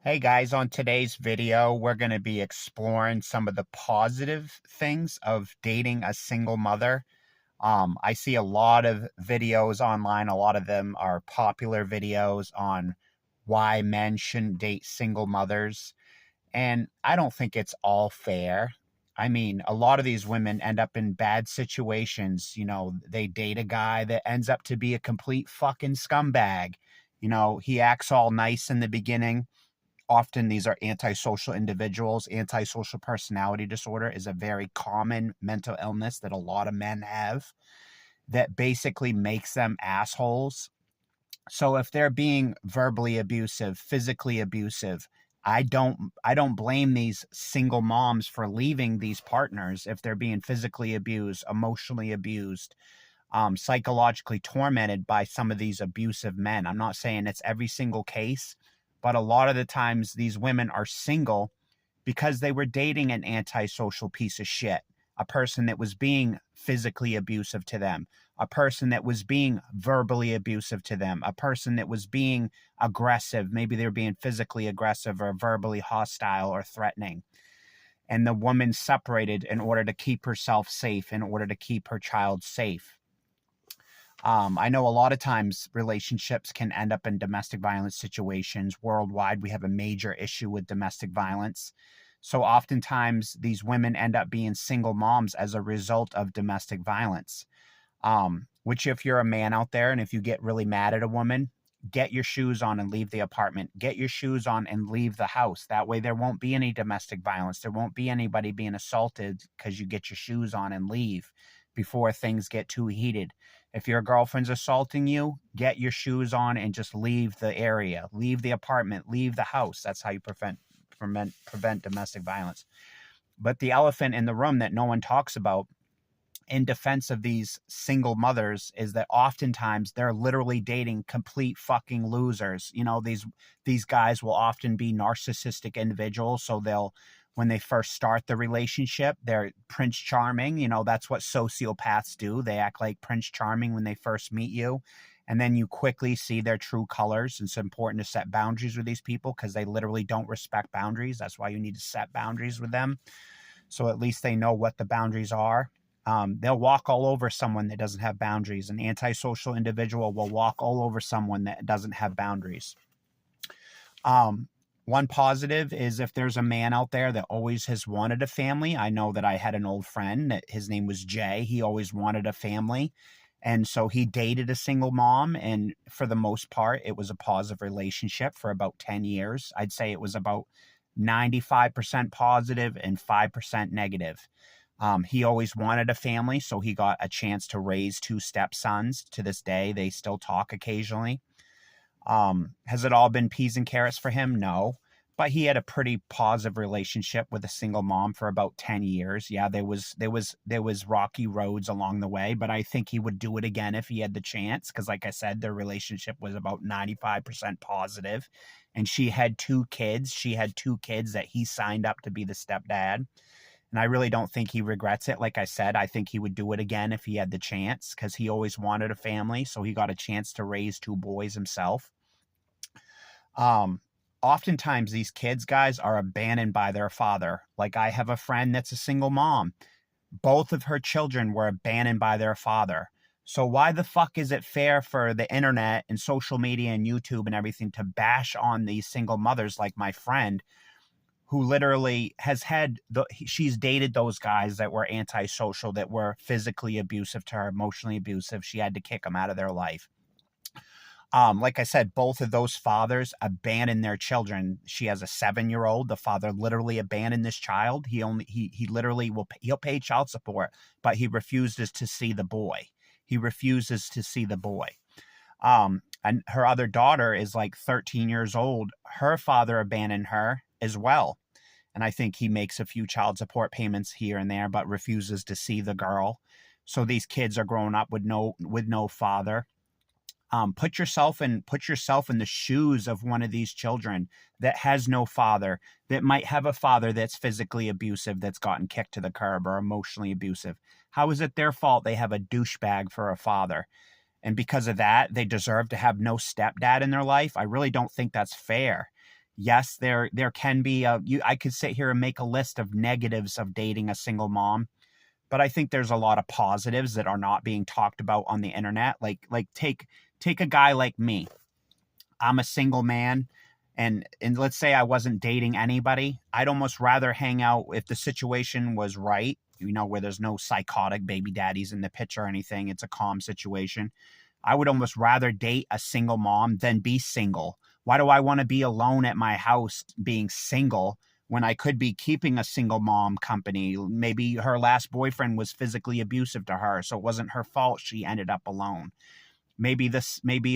Hey guys, on today's video, we're going to be exploring some of the positive things of dating a single mother. I see a lot of videos online. A lot of them are popular videos on why men shouldn't date single mothers. And I don't think it's all fair. I mean, a lot of these women end up in bad situations. They date a guy that ends up to be a complete fucking scumbag. He acts all nice in the beginning. Often these are antisocial individuals. Antisocial personality disorder is a very common mental illness that a lot of men have that basically makes them assholes. So if they're being verbally abusive, physically abusive, I don't blame these single moms for leaving these partners if they're being physically abused, emotionally abused, psychologically tormented by some of these abusive men. I'm not saying it's every single case, but a lot of the times these women are single because they were dating an antisocial piece of shit, a person that was being physically abusive to them, a person that was being verbally abusive to them, a person that was being aggressive. Maybe they were being physically aggressive or verbally hostile or threatening. And the woman separated in order to keep herself safe, in order to keep her child safe. I know a lot of times relationships can end up in domestic violence situations. Worldwide, we have a major issue with domestic violence. So oftentimes these women end up being single moms as a result of domestic violence. Which if you're a man out there and if you get really mad at a woman, get your shoes on and leave the apartment. Get your shoes on and leave the house. That way there won't be any domestic violence. There won't be anybody being assaulted because you get your shoes on and leave before things get too heated. If your girlfriend's assaulting you, get your shoes on and just leave the area, leave the apartment, leave the house. That's how you prevent domestic violence. But the elephant in the room that no one talks about in defense of these single mothers is that oftentimes they're literally dating complete fucking losers. These guys will often be narcissistic individuals, so when they first start the relationship, they're Prince Charming. That's what sociopaths do. They act like Prince Charming when they first meet you. And then you quickly see their true colors. It's important to set boundaries with these people because they literally don't respect boundaries. That's why you need to set boundaries with them. So at least they know what the boundaries are. They'll walk all over someone that doesn't have boundaries. An antisocial individual will walk all over someone that doesn't have boundaries. One positive is if there's a man out there that always has wanted a family. I know that I had an old friend that his name was Jay. He always wanted a family. And so he dated a single mom. And for the most part, it was a positive relationship for about 10 years. I'd say it was about 95% positive and 5% negative. He always wanted a family, so he got a chance to raise two stepsons. To this day, they still talk occasionally. Has it all been peas and carrots for him? No. But he had a pretty positive relationship with a single mom for about 10 years. Yeah, there was rocky roads along the way, but I think he would do it again if he had the chance because like I said, their relationship was about 95% positive. And she had two kids. She had two kids that he signed up to be the stepdad. And I really don't think he regrets it. Like I said, I think he would do it again if he had the chance because he always wanted a family. So he got a chance to raise two boys himself. Oftentimes these kids, guys, are abandoned by their father. Like I have a friend that's a single mom. Both of her children were abandoned by their father. So why the fuck is it fair for the internet and social media and YouTube and everything to bash on these single mothers like my friend who literally she's dated those guys that were antisocial, that were physically abusive to her, emotionally abusive. She had to kick them out of their life. Like I said, both of those fathers abandoned their children. She has a 7-year-old. The father literally abandoned this child. He literally he'll pay child support, but he refuses to see the boy. He refuses to see the boy. And her other daughter is like 13 years old. Her father abandoned her as well. And I think he makes a few child support payments here and there, but refuses to see the girl. So these kids are growing up with no father. Put yourself in the shoes of one of these children that has no father, that might have a father that's physically abusive, that's gotten kicked to the curb, or emotionally abusive. How is it their fault they have a douchebag for a father? And because of that, they deserve to have no stepdad in their life? I really don't think that's fair. Yes, there can be I could sit here and make a list of negatives of dating a single mom, but I think there's a lot of positives that are not being talked about on the internet. Like take a guy like me. I'm a single man, and let's say I wasn't dating anybody. I'd almost rather hang out if the situation was right, where there's no psychotic baby daddies in the picture or anything. It's a calm situation. I would almost rather date a single mom than be single. Why do I want to be alone at my house being single when I could be keeping a single mom company? Maybe her last boyfriend was physically abusive to her, so it wasn't her fault she ended up alone. Maybe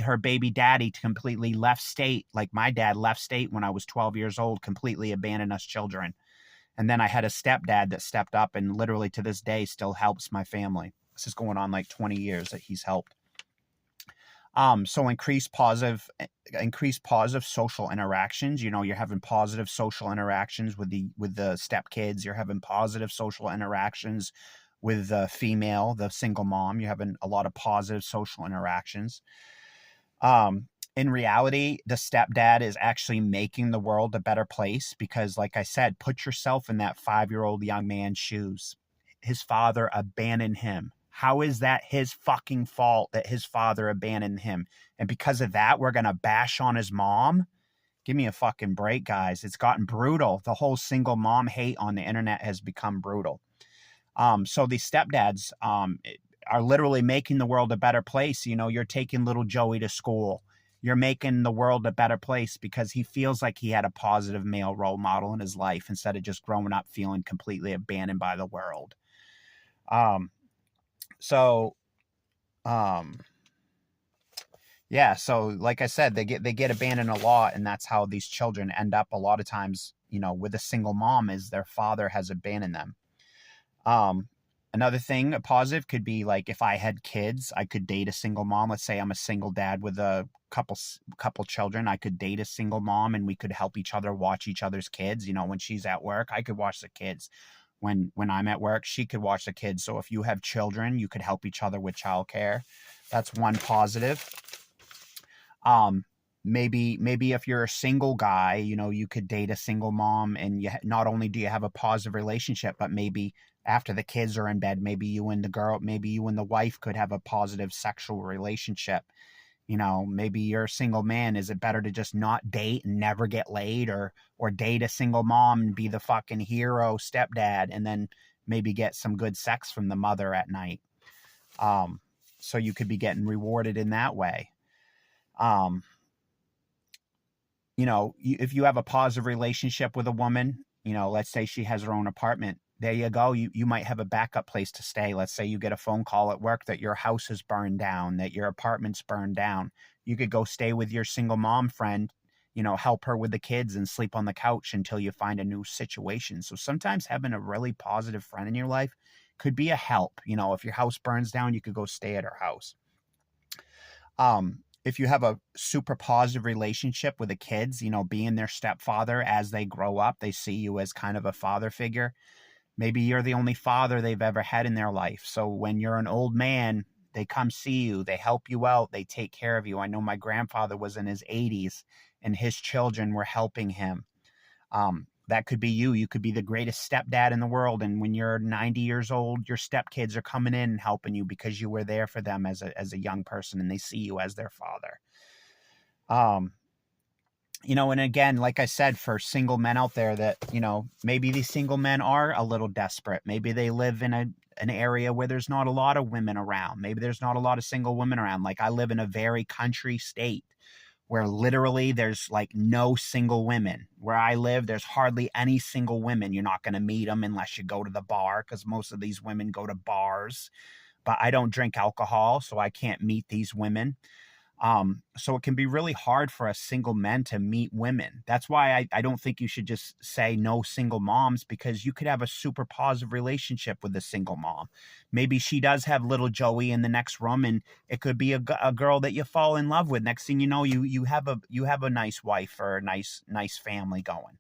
her baby daddy completely left state, like my dad left state when I was 12 years old, completely abandoned us children. And then I had a stepdad that stepped up and literally to this day still helps my family. This is going on like 20 years that he's helped. So increase positive social interactions. You're having positive social interactions with the stepkids. You're having positive social interactions with the female, the single mom. You're having a lot of positive social interactions. In reality, the stepdad is actually making the world a better place because, like I said, put yourself in that 5-year-old young man's shoes. His father abandoned him. How is that his fucking fault that his father abandoned him? And because of that, we're going to bash on his mom? Give me a fucking break, guys. It's gotten brutal. The whole single mom hate on the internet has become brutal. So these stepdads are literally making the world a better place. You're taking little Joey to school. You're making the world a better place because he feels like he had a positive male role model in his life instead of just growing up feeling completely abandoned by the world. Yeah, so like I said, they get abandoned a lot, and that's how these children end up a lot of times, with a single mom, is their father has abandoned them. Another thing, a positive could be like if I had kids, I could date a single mom. Let's say I'm a single dad with a couple children. I could date a single mom and we could help each other watch each other's kids. When she's at work, I could watch the kids. When I'm at work, she could watch the kids. So if you have children, you could help each other with childcare. That's one positive. Maybe if you're a single guy, you could date a single mom, and not only do you have a positive relationship, but maybe after the kids are in bed, maybe you and the wife could have a positive sexual relationship. Maybe you're a single man. Is it better to just not date and never get laid, or date a single mom and be the fucking hero stepdad and then maybe get some good sex from the mother at night? So you could be getting rewarded in that way. If you have a positive relationship with a woman, let's say she has her own apartment, there you go. You might have a backup place to stay. Let's say you get a phone call at work that your house is burned down, that your apartment's burned down. You could go stay with your single mom friend, help her with the kids and sleep on the couch until you find a new situation. So sometimes having a really positive friend in your life could be a help. If your house burns down, you could go stay at her house. If you have a super positive relationship with the kids, being their stepfather as they grow up, they see you as kind of a father figure. Maybe you're the only father they've ever had in their life. So when you're an old man, they come see you, they help you out, they take care of you. I know my grandfather was in his 80s and his children were helping him. That could be you. You could be the greatest stepdad in the world, and when you're 90 years old, your stepkids are coming in and helping you because you were there for them as a young person, and they see you as their father. And again, like I said, for single men out there that, maybe these single men are a little desperate. Maybe they live in an area where there's not a lot of women around. Maybe there's not a lot of single women around. Like I live in a very country state where literally there's like no single women. Where I live, there's hardly any single women. You're not going to meet them unless you go to the bar, because most of these women go to bars. But I don't drink alcohol, so I can't meet these women. So it can be really hard for us single men to meet women. That's why I don't think you should just say no single moms, because you could have a super positive relationship with a single mom. Maybe she does have little Joey in the next room, and it could be a girl that you fall in love with. Next thing you know, you have a nice wife or a nice family going.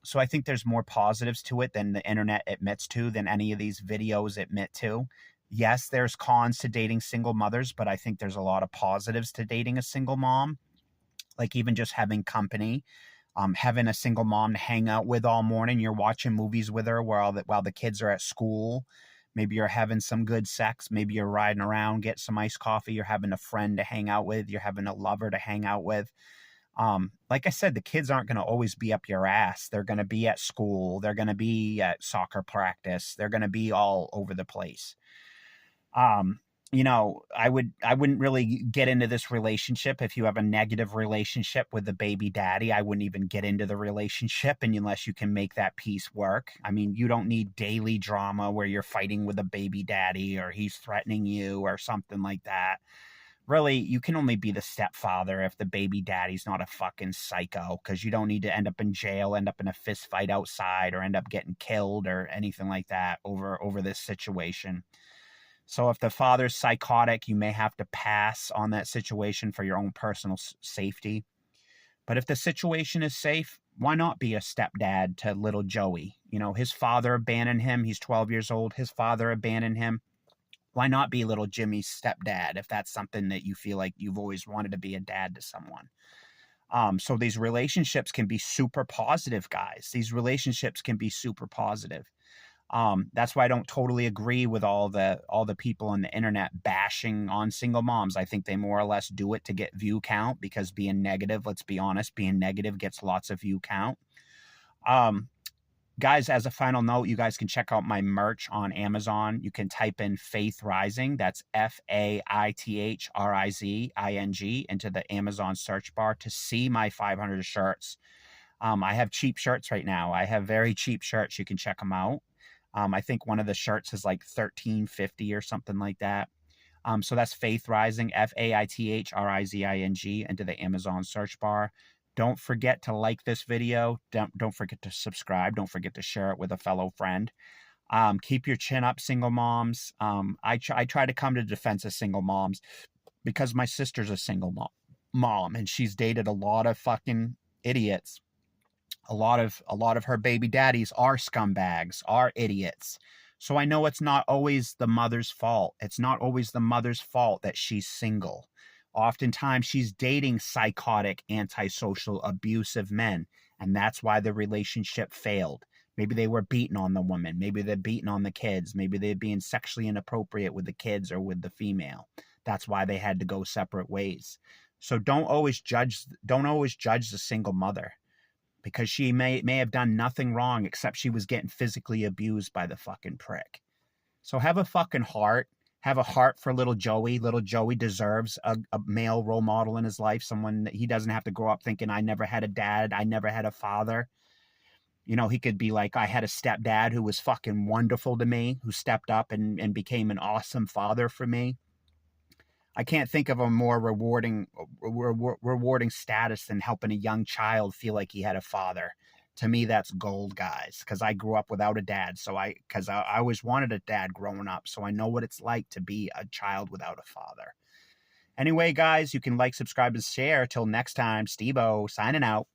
So I think there's more positives to it than the internet admits to, than any of these videos admit to. Yes, there's cons to dating single mothers, but I think there's a lot of positives to dating a single mom. like even just having company, having a single mom to hang out with all morning. You're watching movies with her while the kids are at school. Maybe you're having some good sex. Maybe you're riding around, get some iced coffee. You're having a friend to hang out with. You're having a lover to hang out with. Like I said, the kids aren't going to always be up your ass. They're going to be at school. They're going to be at soccer practice. They're going to be all over the place. I wouldn't really get into this relationship if you have a negative relationship with the baby daddy. I wouldn't even get into the relationship and unless you can make that piece work. I mean, you don't need daily drama where you're fighting with a baby daddy or he's threatening you or something like that. Really, you can only be the stepfather if the baby daddy's not a fucking psycho, because you don't need to end up in jail, end up in a fist fight outside, or end up getting killed or anything like that over this situation. So if the father's psychotic, you may have to pass on that situation for your own personal safety. But if the situation is safe, why not be a stepdad to little Joey? His father abandoned him. He's 12 years old. His father abandoned him. Why not be little Jimmy's stepdad if that's something that you feel like you've always wanted to be a dad to someone? So these relationships can be super positive, guys. These relationships can be super positive. That's why I don't totally agree with all the people on the internet bashing on single moms. I think they more or less do it to get view count, because being negative, let's be honest, being negative gets lots of view count. Guys, as a final note, you guys can check out my merch on Amazon. You can type in Faith Rising, that's FAITHRIZING, into the Amazon search bar to see my 500 shirts. I have cheap shirts right now. I have very cheap shirts. You can check them out. I think one of the shirts is like $13.50 or something like that. So that's Faith Rising, FAITHRIZING, into the Amazon search bar. Don't forget to like this video. Don't forget to subscribe. Don't forget to share it with a fellow friend. Keep your chin up, single moms. I try to come to the defense of single moms because my sister's a single mom and she's dated a lot of fucking idiots. A lot of her baby daddies are scumbags, are idiots. So I know it's not always the mother's fault. It's not always the mother's fault that she's single. Oftentimes she's dating psychotic, antisocial, abusive men, and that's why the relationship failed. Maybe they were beating on the woman. Maybe they're beating on the kids. Maybe they're being sexually inappropriate with the kids or with the female. That's why they had to go separate ways. So don't always judge the single mother, because she may have done nothing wrong except she was getting physically abused by the fucking prick. So have a fucking heart. Have a heart for little Joey. Little Joey deserves a male role model in his life, someone that he doesn't have to grow up thinking, I never had a dad, I never had a father. He could be like, I had a stepdad who was fucking wonderful to me, who stepped up and became an awesome father for me. I can't think of a more rewarding status than helping a young child feel like he had a father. To me, that's gold, guys, because I grew up without a dad. Because I always wanted a dad growing up, so I know what it's like to be a child without a father. Anyway, guys, you can like, subscribe, and share. Till next time, Steve-O signing out.